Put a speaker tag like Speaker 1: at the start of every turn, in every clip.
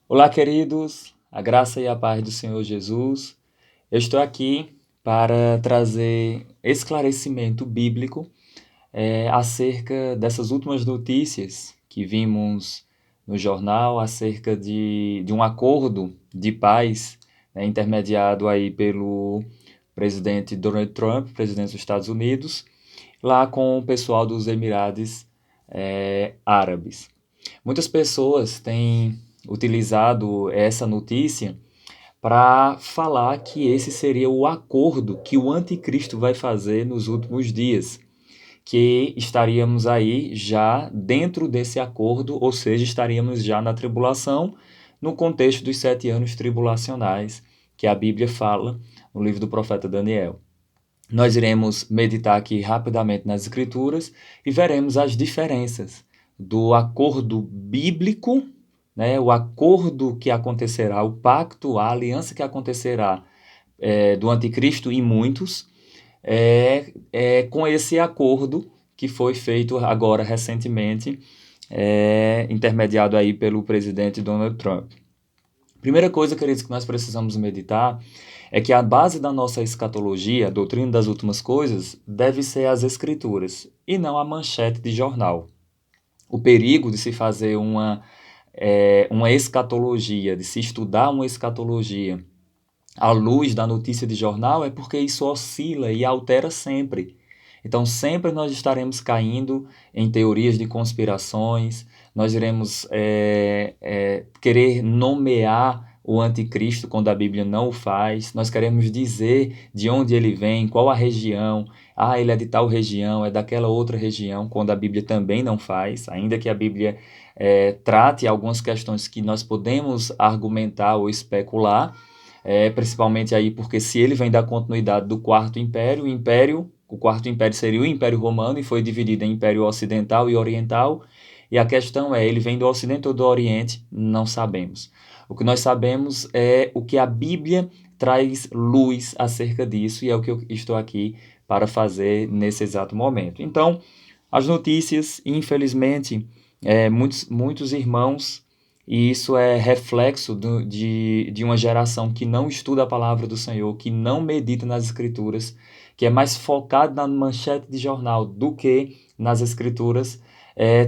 Speaker 1: Olá, queridos, a graça e a paz do Senhor Jesus. Eu estou aqui para trazer esclarecimento bíblico acerca dessas últimas notícias que vimos no jornal acerca de um acordo de paz, intermediado aí pelo presidente Donald Trump, presidente dos Estados Unidos, lá com o pessoal dos Emirados Árabes. Muitas pessoas têm utilizado essa notícia para falar que esse seria o acordo que o anticristo vai fazer nos últimos dias, que estaríamos aí já dentro desse acordo, ou seja, estaríamos já na tribulação, no contexto dos 7 anos tribulacionais que a Bíblia fala no livro do profeta Daniel. Nós iremos meditar aqui rapidamente nas Escrituras e veremos as diferenças do acordo bíblico, né, o acordo que acontecerá, o pacto, a aliança que acontecerá do anticristo e muitos, com esse acordo que foi feito agora recentemente, intermediado aí pelo presidente Donald Trump. Primeira coisa, queridos, que nós precisamos meditar é que a base da nossa escatologia, a doutrina das últimas coisas, deve ser as escrituras e não a manchete de jornal. O perigo de se fazer uma escatologia, de se estudar uma escatologia à luz da notícia de jornal é porque isso oscila e altera sempre. Então, sempre nós estaremos caindo em teorias de conspirações, nós iremos querer nomear o anticristo quando a Bíblia não o faz, nós queremos dizer de onde ele vem, qual a região, ele é de tal região, é daquela outra região, quando a Bíblia também não faz, ainda que a Bíblia trate algumas questões que nós podemos argumentar ou especular, principalmente aí porque se ele vem da continuidade do Quarto Império, o Quarto Império seria o Império Romano e foi dividido em Império Ocidental e Oriental, e a questão é, ele vem do Ocidente ou do Oriente? Não sabemos. O que nós sabemos é o que a Bíblia traz luz acerca disso, e é o que eu estou aqui para fazer nesse exato momento. Então, as notícias, infelizmente, muitos irmãos, e isso é reflexo de uma geração que não estuda a palavra do Senhor, que não medita nas Escrituras, que é mais focado na manchete de jornal do que nas Escrituras,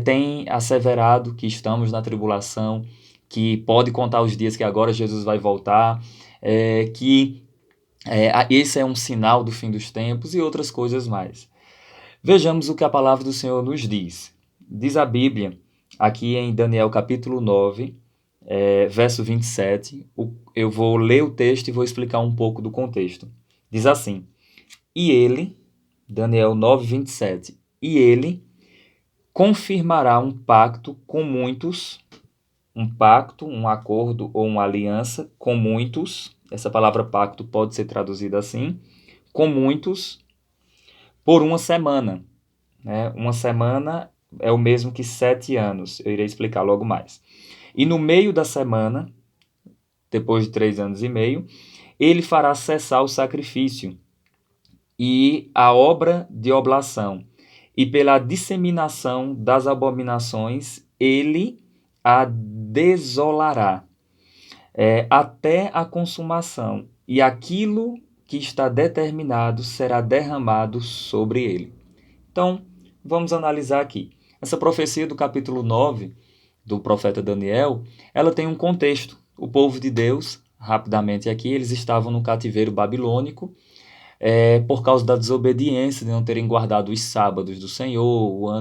Speaker 1: tem asseverado que estamos na tribulação, que pode contar os dias que agora Jesus vai voltar, que esse é um sinal do fim dos tempos e outras coisas mais. Vejamos o que a palavra do Senhor nos diz. Diz a Bíblia, aqui em Daniel capítulo 9, verso 27, eu vou ler o texto e vou explicar um pouco do contexto. Diz assim, e ele, Daniel 9, 27, e ele confirmará um pacto com muitos, um pacto, um acordo ou uma aliança com muitos, essa palavra pacto pode ser traduzida assim, com muitos, por uma semana. Né? Uma semana é o mesmo que 7 anos. Eu irei explicar logo mais. E no meio da semana, depois de 3 anos e meio, ele fará cessar o sacrifício e a obra de oblação. E pela disseminação das abominações, ele a desolará até a consumação. E aquilo que está determinado será derramado sobre ele. Então, vamos analisar aqui. Essa profecia do capítulo 9 do profeta Daniel, ela tem um contexto. O povo de Deus, rapidamente aqui, eles estavam no cativeiro babilônico, por causa da desobediência, de não terem guardado os sábados do Senhor,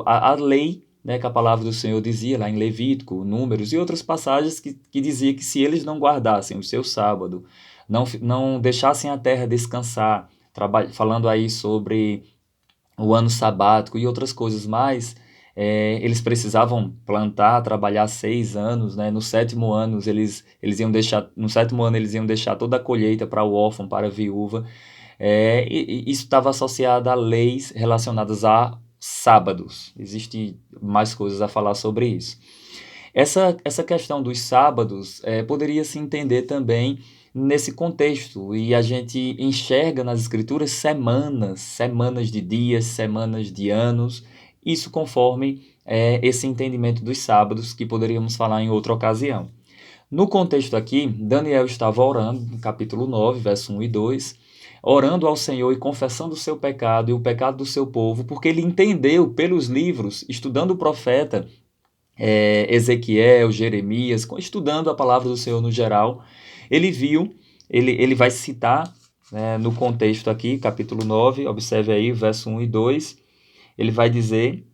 Speaker 1: a lei, né, que a palavra do Senhor dizia lá em Levítico, Números e outras passagens que dizia que se eles não guardassem o seu sábado, não deixassem a terra descansar, falando aí sobre o ano sabático e outras coisas mais, eles precisavam plantar, trabalhar 6 anos, né? No sétimo ano eles iam deixar toda a colheita para o órfão, para a viúva. E isso estava associado a leis relacionadas a sábados. Existem mais coisas a falar sobre isso. Essa questão dos sábados poderia se entender também nesse contexto, e a gente enxerga nas escrituras semanas de dias, semanas de anos, isso conforme esse entendimento dos sábados, que poderíamos falar em outra ocasião. No contexto aqui, Daniel estava orando, no capítulo 9, verso 1 e 2, orando ao Senhor e confessando o seu pecado e o pecado do seu povo, porque ele entendeu pelos livros, estudando o profeta Ezequiel, Jeremias, estudando a palavra do Senhor no geral, ele viu, ele vai citar, né, no contexto aqui, capítulo 9, observe aí, verso 1 e 2, ele vai dizer,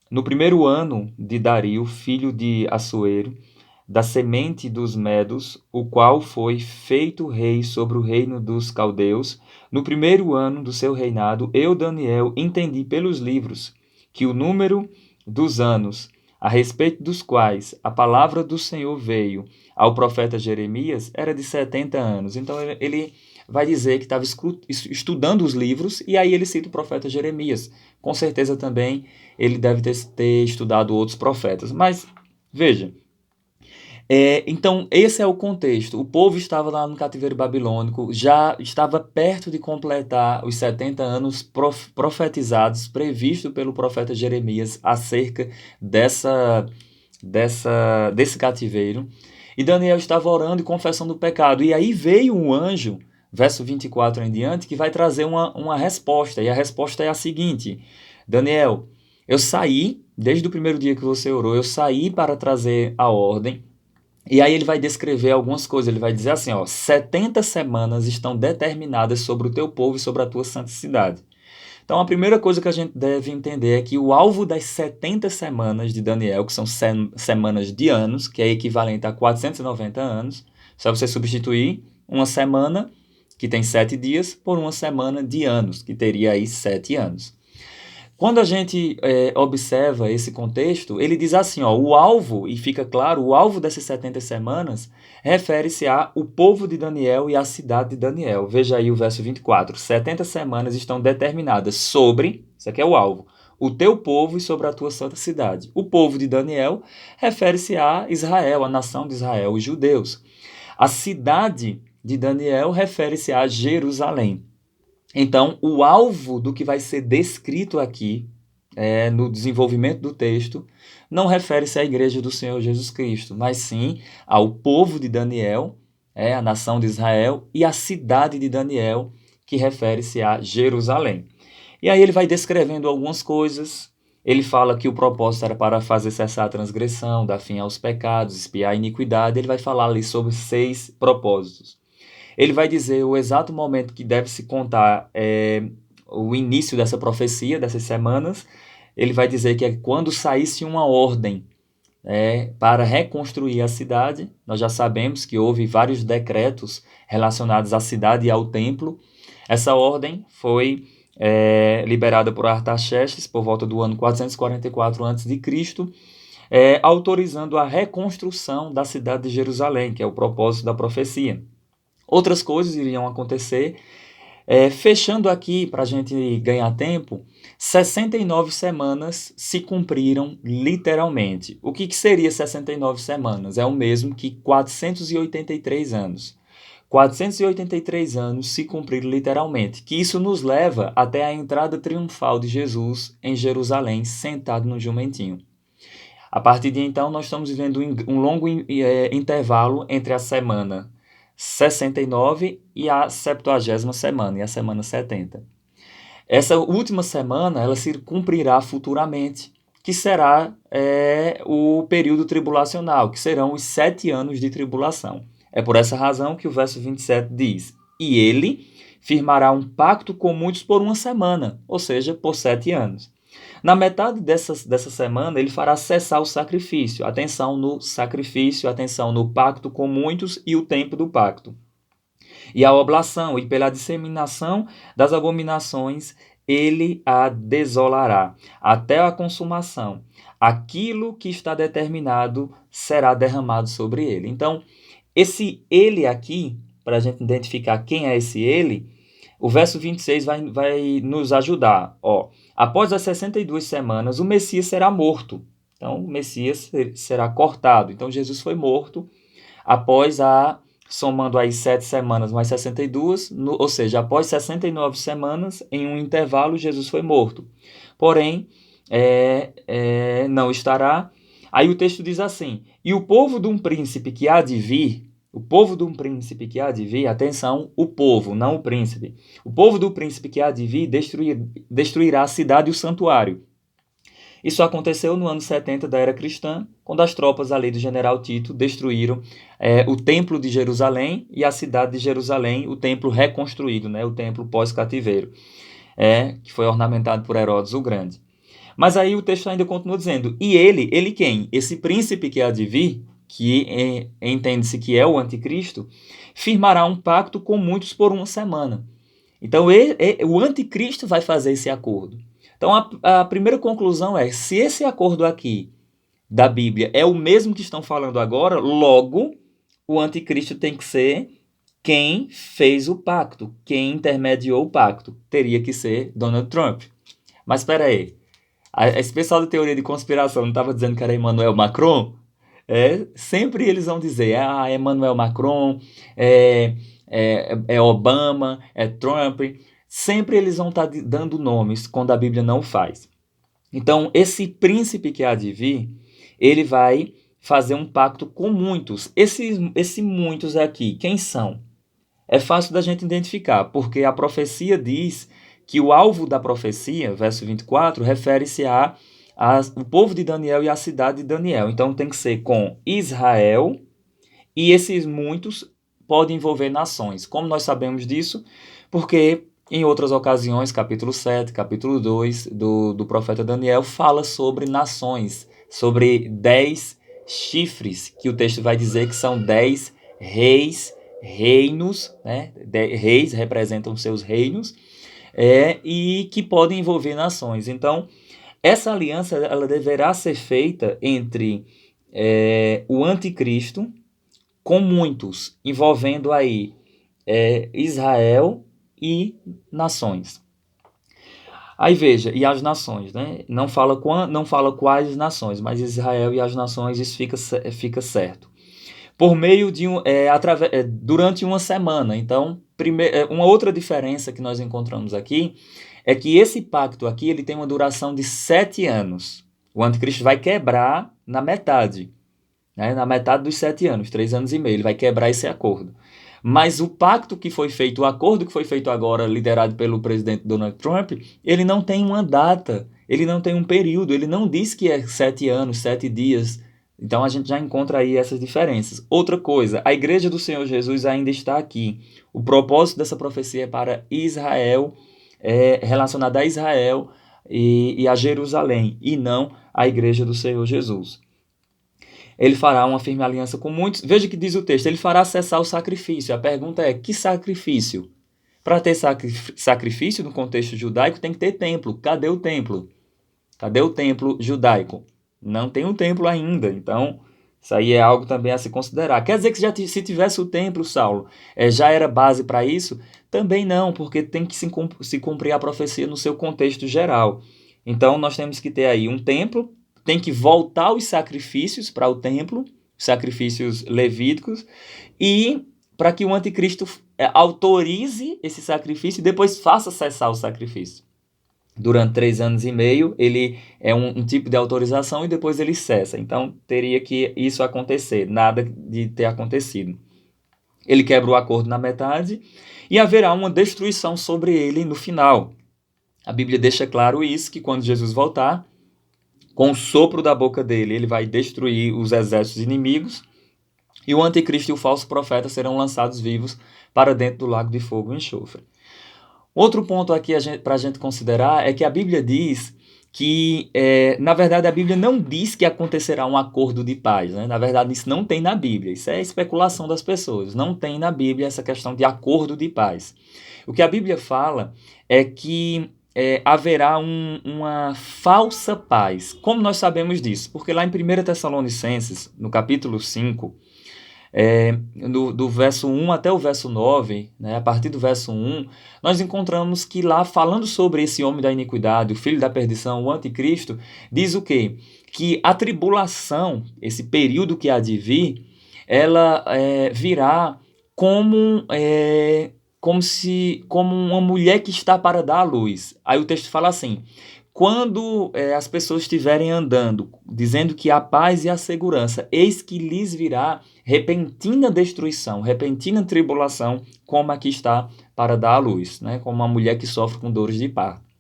Speaker 1: no primeiro ano de Dario, filho de Assuero, da semente dos Medos, o qual foi feito rei sobre o reino dos caldeus, no primeiro ano do seu reinado, eu, Daniel, entendi pelos livros que o número dos anos a respeito dos quais a palavra do Senhor veio ao profeta Jeremias era de 70 anos. Então ele vai dizer que estava estudando os livros e aí ele cita o profeta Jeremias. Com certeza também ele deve ter estudado outros profetas. Mas veja, então, esse é o contexto. O povo estava lá no cativeiro babilônico, já estava perto de completar os 70 anos profetizados, previsto pelo profeta Jeremias acerca desse cativeiro. E Daniel estava orando e confessando o pecado. E aí veio um anjo, verso 24 em diante, que vai trazer uma resposta. E a resposta é a seguinte: Daniel, eu saí, desde o primeiro dia que você orou, eu saí para trazer a ordem. E aí ele vai descrever algumas coisas, ele vai dizer assim, 70 semanas estão determinadas sobre o teu povo e sobre a tua santidade. Então a primeira coisa que a gente deve entender é que o alvo das 70 semanas de Daniel, que são semanas de anos, que é equivalente a 490 anos, só você substituir uma semana, que tem 7 dias, por uma semana de anos, que teria aí 7 anos. Quando a gente observa esse contexto, ele diz assim, o alvo, e fica claro, o alvo dessas 70 semanas refere-se ao povo de Daniel e à cidade de Daniel. Veja aí o verso 24. 70 semanas estão determinadas sobre, isso aqui é o alvo, o teu povo e sobre a tua santa cidade. O povo de Daniel refere-se a Israel, a nação de Israel, os judeus. A cidade de Daniel refere-se a Jerusalém. Então, o alvo do que vai ser descrito aqui, no desenvolvimento do texto, não refere-se à igreja do Senhor Jesus Cristo, mas sim ao povo de Daniel, a nação de Israel, e à cidade de Daniel, que refere-se a Jerusalém. E aí ele vai descrevendo algumas coisas. Ele fala que o propósito era para fazer cessar a transgressão, dar fim aos pecados, expiar a iniquidade. Ele vai falar ali sobre 6 propósitos. Ele vai dizer o exato momento que deve se contar o início dessa profecia, dessas semanas. Ele vai dizer que é quando saísse uma ordem para reconstruir a cidade. Nós já sabemos que houve vários decretos relacionados à cidade e ao templo. Essa ordem foi liberada por Artaxerxes por volta do ano 444 a.C., autorizando a reconstrução da cidade de Jerusalém, que é o propósito da profecia. Outras coisas iriam acontecer. Fechando aqui, para a gente ganhar tempo, 69 semanas se cumpriram literalmente. O que seria 69 semanas? É o mesmo que 483 anos. 483 anos se cumpriram literalmente, que isso nos leva até a entrada triunfal de Jesus em Jerusalém, sentado no jumentinho. A partir de então, nós estamos vivendo um longo intervalo entre a semana 69 e a 70ª semana, e a semana 70. Essa última semana, ela se cumprirá futuramente, que será o período tribulacional, que serão os 7 anos de tribulação. É por essa razão que o verso 27 diz, e ele firmará um pacto com muitos por uma semana, ou seja, por 7 anos. Na metade dessa semana, ele fará cessar o sacrifício. Atenção no sacrifício, atenção no pacto com muitos e o tempo do pacto. E a oblação, e pela disseminação das abominações, ele a desolará, até a consumação. Aquilo que está determinado será derramado sobre ele. Então, esse ele aqui, para a gente identificar quem é esse ele, o verso 26 vai nos ajudar. Após as 62 semanas, o Messias será morto. Então, o Messias será cortado. Então, Jesus foi morto após somando aí 7 semanas mais 62, ou seja, após 69 semanas, em um intervalo, Jesus foi morto. Porém, não estará. Aí o texto diz assim: e o povo de um príncipe que há de vir, o povo de um príncipe que há de vir, atenção, o povo, não o príncipe. O povo do príncipe que há de vir destruirá a cidade e o santuário. Isso aconteceu no ano 70 da era cristã, quando as tropas ali do general Tito destruíram o templo de Jerusalém e a cidade de Jerusalém, o templo reconstruído, né, o templo pós-cativeiro, que foi ornamentado por Herodes o Grande. Mas aí o texto ainda continua dizendo, e ele quem? Esse príncipe que há de vir, que entende-se que é o anticristo, firmará um pacto com muitos por uma semana. Então o anticristo vai fazer esse acordo. Então a primeira conclusão é, se esse acordo aqui da Bíblia é o mesmo que estão falando agora, logo o anticristo tem que ser quem fez o pacto, quem intermediou o pacto. Teria que ser Donald Trump. Mas espera aí, esse pessoal da teoria de conspiração não estava dizendo que era Emmanuel Macron? Sempre eles vão dizer, Emmanuel Macron, é Obama, é Trump. Sempre eles vão estar dando nomes quando a Bíblia não faz. Então, esse príncipe que há de vir, ele vai fazer um pacto com muitos. Esse muitos aqui, quem são? É fácil da gente identificar, porque a profecia diz que o alvo da profecia, verso 24, refere-se o povo de Daniel e a cidade de Daniel. Então tem que ser com Israel, e esses muitos podem envolver nações. Como nós sabemos disso? Porque em outras ocasiões, capítulo 7, capítulo 2 do profeta Daniel, fala sobre nações, sobre 10 chifres, que o texto vai dizer que são 10 reinos, né? Reis representam seus reinos, e que podem envolver nações. Então, essa aliança ela deverá ser feita entre o anticristo com muitos, envolvendo aí Israel e nações. Aí veja, e as nações, né? Não fala quais nações, mas Israel e as nações, isso fica certo. Por meio de durante uma semana. Então, uma outra diferença que nós encontramos aqui é que esse pacto aqui ele tem uma duração de 7 anos. O anticristo vai quebrar na metade, né? Na metade dos 7 anos, 3 anos e meio, ele vai quebrar esse acordo. Mas o pacto que foi feito, o acordo que foi feito agora, liderado pelo presidente Donald Trump, ele não tem uma data, ele não tem um período, ele não diz que é 7 anos, 7 dias. Então a gente já encontra aí essas diferenças. Outra coisa, a igreja do Senhor Jesus ainda está aqui. O propósito dessa profecia é para Israel, relacionada a Israel e a Jerusalém, e não a igreja do Senhor Jesus. Ele fará uma firme aliança com muitos. Veja o que diz o texto, ele fará cessar o sacrifício. A pergunta é, que sacrifício? Para ter sacrifício no contexto judaico tem que ter templo. Cadê o templo? Cadê o templo judaico? Não tem um templo ainda, então isso aí é algo também a se considerar. Quer dizer que se tivesse o templo, Saulo, já era base para isso? Também não, porque tem que se cumprir a profecia no seu contexto geral. Então nós temos que ter aí um templo, tem que voltar os sacrifícios para o templo, sacrifícios levíticos, e para que o anticristo autorize esse sacrifício e depois faça cessar o sacrifício. Durante 3 anos e meio, ele é um tipo de autorização e depois ele cessa. Então, teria que isso acontecer, nada de ter acontecido. Ele quebra o acordo na metade e haverá uma destruição sobre ele no final. A Bíblia deixa claro isso, que quando Jesus voltar, com o sopro da boca dele, ele vai destruir os exércitos inimigos e o anticristo e o falso profeta serão lançados vivos para dentro do lago de fogo e enxofre. Outro ponto aqui para a gente considerar é que a Bíblia diz que, na verdade, a Bíblia não diz que acontecerá um acordo de paz, né? Na verdade, isso não tem na Bíblia, isso é especulação das pessoas, não tem na Bíblia essa questão de acordo de paz. O que a Bíblia fala é que haverá uma falsa paz. Como nós sabemos disso? Porque lá em 1 Tessalonicenses, no capítulo 5, do verso 1 até o verso 9, né, a partir do verso 1, nós encontramos que lá, falando sobre esse homem da iniquidade, o filho da perdição, o anticristo, diz o quê? Que a tribulação, esse período que há de vir, ela virá como uma mulher que está para dar à luz. Aí o texto fala assim, quando as pessoas estiverem andando, dizendo que a paz e a segurança, eis que lhes virá repentina destruição, repentina tribulação, como aqui está para dar à luz, né? Como uma mulher que sofre com dores de parto.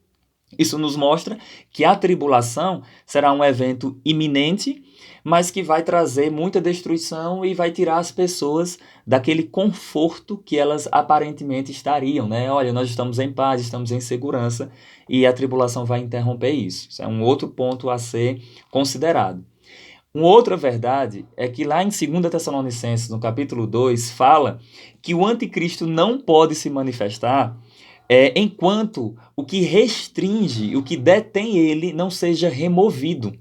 Speaker 1: Isso nos mostra que a tribulação será um evento iminente, mas que vai trazer muita destruição e vai tirar as pessoas daquele conforto que elas aparentemente estariam, né? Olha, nós estamos em paz, estamos em segurança, e a tribulação vai interromper isso. Isso é um outro ponto a ser considerado. Uma outra verdade é que lá em 2 Tessalonicenses, no capítulo 2, fala que o anticristo não pode se manifestar enquanto o que restringe, o que detém ele, não seja removido.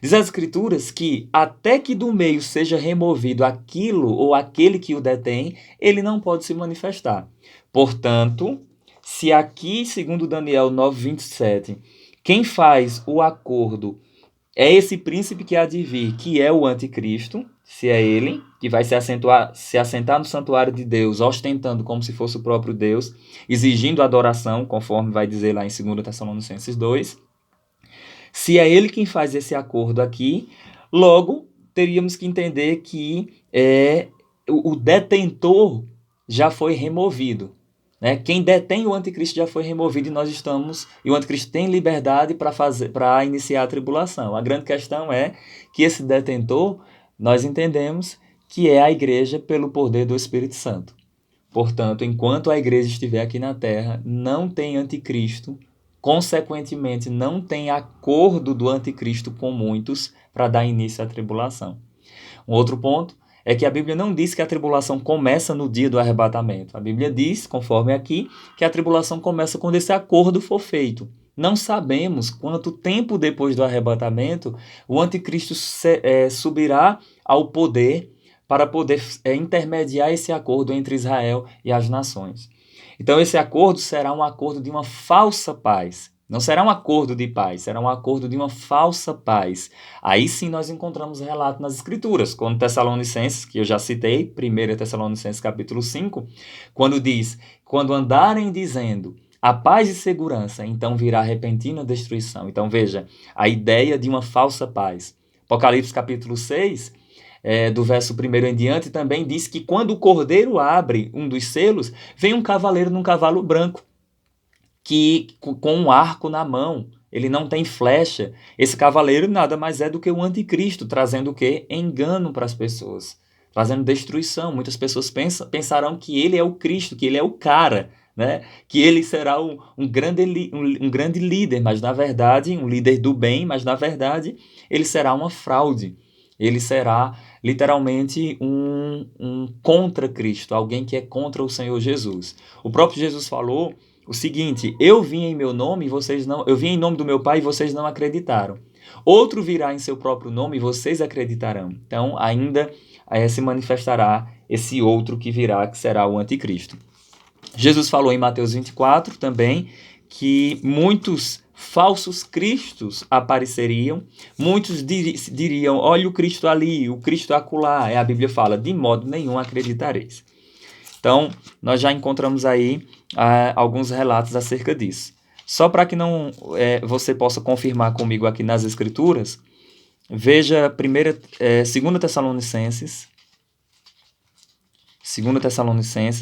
Speaker 1: Diz as Escrituras que até que do meio seja removido aquilo ou aquele que o detém, ele não pode se manifestar. Portanto, se aqui, segundo Daniel 9:27, quem faz o acordo é esse príncipe que há de vir, que é o anticristo, se é ele, que vai se assentar no santuário de Deus, ostentando como se fosse o próprio Deus, exigindo adoração, conforme vai dizer lá em 2 Tessalonicenses 2. Se é ele quem faz esse acordo aqui, logo teríamos que entender que o detentor já foi removido. Né? Quem detém o anticristo já foi removido e o anticristo tem liberdade para iniciar a tribulação. A grande questão é que esse detentor, nós entendemos que é a igreja pelo poder do Espírito Santo. Portanto, enquanto a igreja estiver aqui na terra, não tem anticristo, consequentemente não tem acordo do anticristo com muitos para dar início à tribulação. Um outro ponto é que a Bíblia não diz que a tribulação começa no dia do arrebatamento. A Bíblia diz, conforme aqui, que a tribulação começa quando esse acordo for feito. Não sabemos quanto tempo depois do arrebatamento o anticristo subirá ao poder para poder intermediar esse acordo entre Israel e as nações. Então esse acordo será um acordo de uma falsa paz. Não será um acordo de paz, será um acordo de uma falsa paz. Aí sim nós encontramos relato nas Escrituras, quando Tessalonicenses, que eu já citei, 1 Tessalonicenses capítulo 5, quando diz, quando andarem dizendo a paz e segurança, então virá repentina destruição. Então veja, a ideia de uma falsa paz. Apocalipse capítulo 6, do verso 1 em diante, também diz que quando o cordeiro abre um dos selos, vem um cavaleiro num cavalo branco, que com um arco na mão, ele não tem flecha. Esse cavaleiro nada mais é do que o anticristo, trazendo o quê? Engano para as pessoas, trazendo destruição. Muitas pessoas pensarão que ele é o Cristo, que ele é o cara, né? Que ele será um grande líder, mas na verdade, um líder do bem, mas na verdade ele será uma fraude. Ele será literalmente um contra Cristo, alguém que é contra o Senhor Jesus. O próprio Jesus falou o seguinte: eu vim em meu nome, eu vim em nome do meu Pai e vocês não acreditaram. Outro virá em seu próprio nome e vocês acreditarão. Então, ainda se manifestará esse outro que virá, que será o anticristo. Jesus falou em Mateus 24 também que muitos falsos cristos apareceriam, muitos diriam, olha o Cristo ali, o Cristo acolá. A Bíblia fala, de modo nenhum acreditareis. Então, nós já encontramos aí alguns relatos acerca disso. Só para que não você possa confirmar comigo aqui nas Escrituras, veja 2 Tessalonicenses,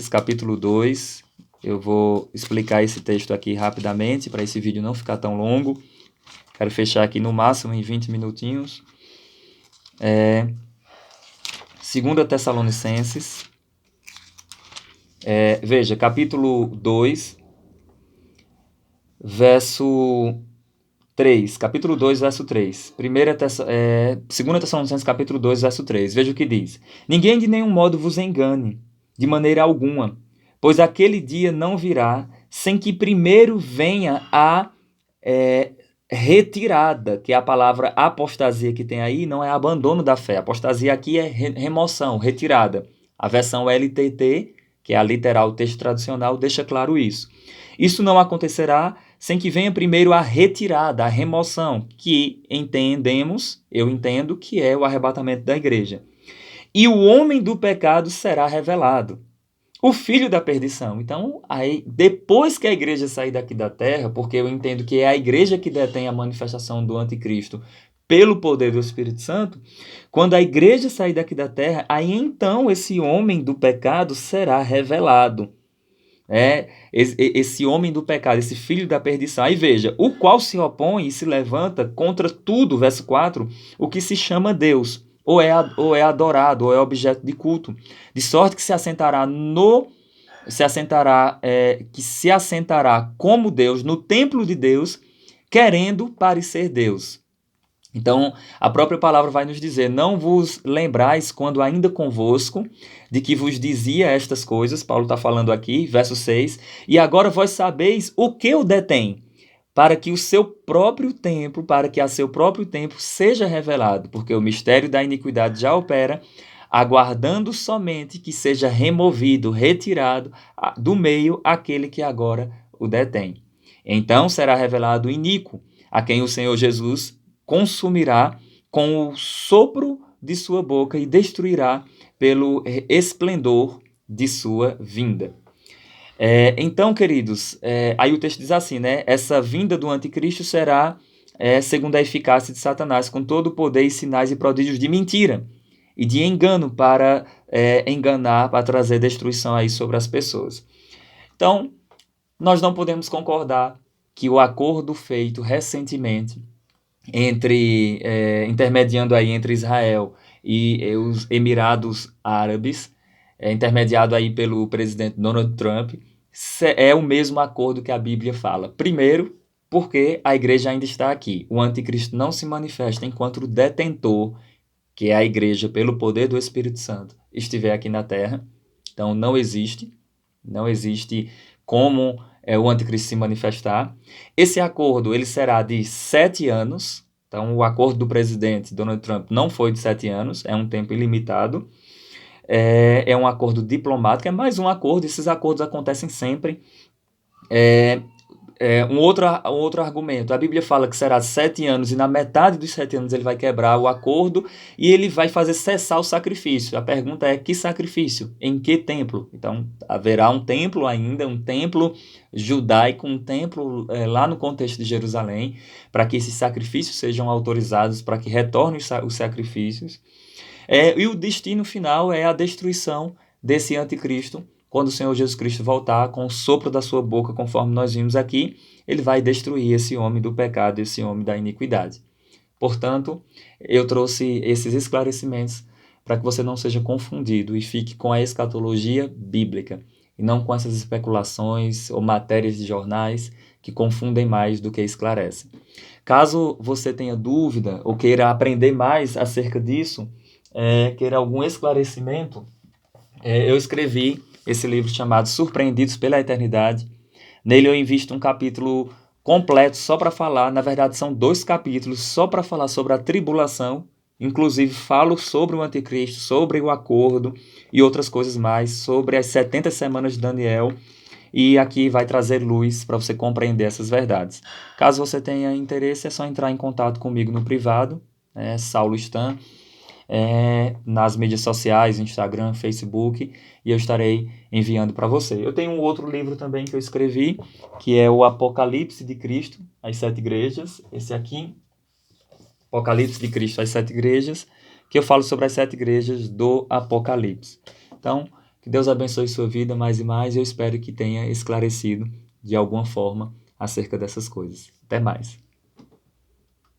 Speaker 1: capítulo 2. Eu vou explicar esse texto aqui rapidamente, para esse vídeo não ficar tão longo. Quero fechar aqui no máximo em 20 minutinhos. 2 Tessalonicenses, veja, capítulo 2, verso 3. Capítulo 2, verso 3. 2 Tessalonicenses, capítulo 2, verso 3. Veja o que diz. Ninguém de nenhum modo vos engane, de maneira alguma, pois aquele dia não virá sem que primeiro venha a retirada, que é a palavra apostasia que tem aí, não é abandono da fé. Apostasia aqui é remoção, retirada. A versão LTT, que é a literal, o texto tradicional, deixa claro isso. Isso não acontecerá sem que venha primeiro a retirada, a remoção, que eu entendo que é o arrebatamento da igreja. E o homem do pecado será revelado, o filho da perdição. Então, aí, depois que a igreja sair daqui da terra, porque eu entendo que é a igreja que detém a manifestação do anticristo pelo poder do Espírito Santo, quando a igreja sair daqui da terra, aí então esse homem do pecado será revelado. Esse homem do pecado, esse filho da perdição. Aí veja, o qual se opõe e se levanta contra tudo, verso 4, o que se chama Deus, ou é adorado, ou é objeto de culto, de sorte que se assentará como Deus no templo de Deus, querendo parecer Deus. Então, a própria palavra vai nos dizer: não vos lembrais quando ainda convosco, de que vos dizia estas coisas, Paulo está falando aqui, verso 6, e agora vós sabeis o que o detém, para que a seu próprio tempo seja revelado, porque o mistério da iniquidade já opera, aguardando somente que seja removido, retirado do meio aquele que agora o detém. Então será revelado o iníquo, a quem o Senhor Jesus consumirá com o sopro de sua boca e destruirá pelo esplendor de sua vinda. Então, queridos, aí o texto diz assim, né? Essa vinda do anticristo será segundo a eficácia de Satanás, com todo o poder e sinais e prodígios de mentira e de engano para enganar, para trazer destruição aí sobre as pessoas. Então, nós não podemos concordar que o acordo feito recentemente intermediando aí entre Israel e os Emirados Árabes, intermediado aí pelo presidente Donald Trump, é o mesmo acordo que a Bíblia fala. Primeiro, porque a igreja ainda está aqui. O anticristo não se manifesta enquanto o detentor, que é a igreja pelo poder do Espírito Santo, estiver aqui na terra. Então não existe como o anticristo se manifestar. Esse acordo ele será de 7 anos. Então, o acordo do presidente Donald Trump não foi de 7 anos, é um tempo ilimitado. É um acordo diplomático, é mais um acordo, esses acordos acontecem sempre. Um outro argumento, a Bíblia fala que será 7 anos e na metade dos 7 anos ele vai quebrar o acordo e ele vai fazer cessar o sacrifício. A pergunta é: que sacrifício? Em que templo? Então haverá um templo ainda, um templo judaico, um templo lá no contexto de Jerusalém, para que esses sacrifícios sejam autorizados, para que retornem os sacrifícios. E o destino final é a destruição desse anticristo. Quando o Senhor Jesus Cristo voltar, com o sopro da sua boca, conforme nós vimos aqui, ele vai destruir esse homem do pecado, esse homem da iniquidade. Portanto, eu trouxe esses esclarecimentos para que você não seja confundido e fique com a escatologia bíblica, e não com essas especulações ou matérias de jornais que confundem mais do que esclarecem. Caso você tenha dúvida ou queira aprender mais acerca disso, queira algum esclarecimento, eu escrevi esse livro chamado Surpreendidos pela Eternidade. Nele eu invisto um capítulo completo só para falar, na verdade são 2 capítulos só para falar sobre a tribulação, inclusive falo sobre o anticristo, sobre o acordo e outras coisas mais, sobre as 70 semanas de Daniel, e aqui vai trazer luz para você compreender essas verdades. Caso você tenha interesse, é só entrar em contato comigo no privado, Saulo Stan, nas mídias sociais, Instagram, Facebook, e eu estarei enviando para você. Eu tenho um outro livro também que eu escrevi, que é o Apocalipse de Cristo, as 7 igrejas. Esse aqui, Apocalipse de Cristo, as 7 igrejas, que eu falo sobre as 7 igrejas do Apocalipse. Então, que Deus abençoe sua vida mais e mais, e eu espero que tenha esclarecido de alguma forma acerca dessas coisas. Até mais.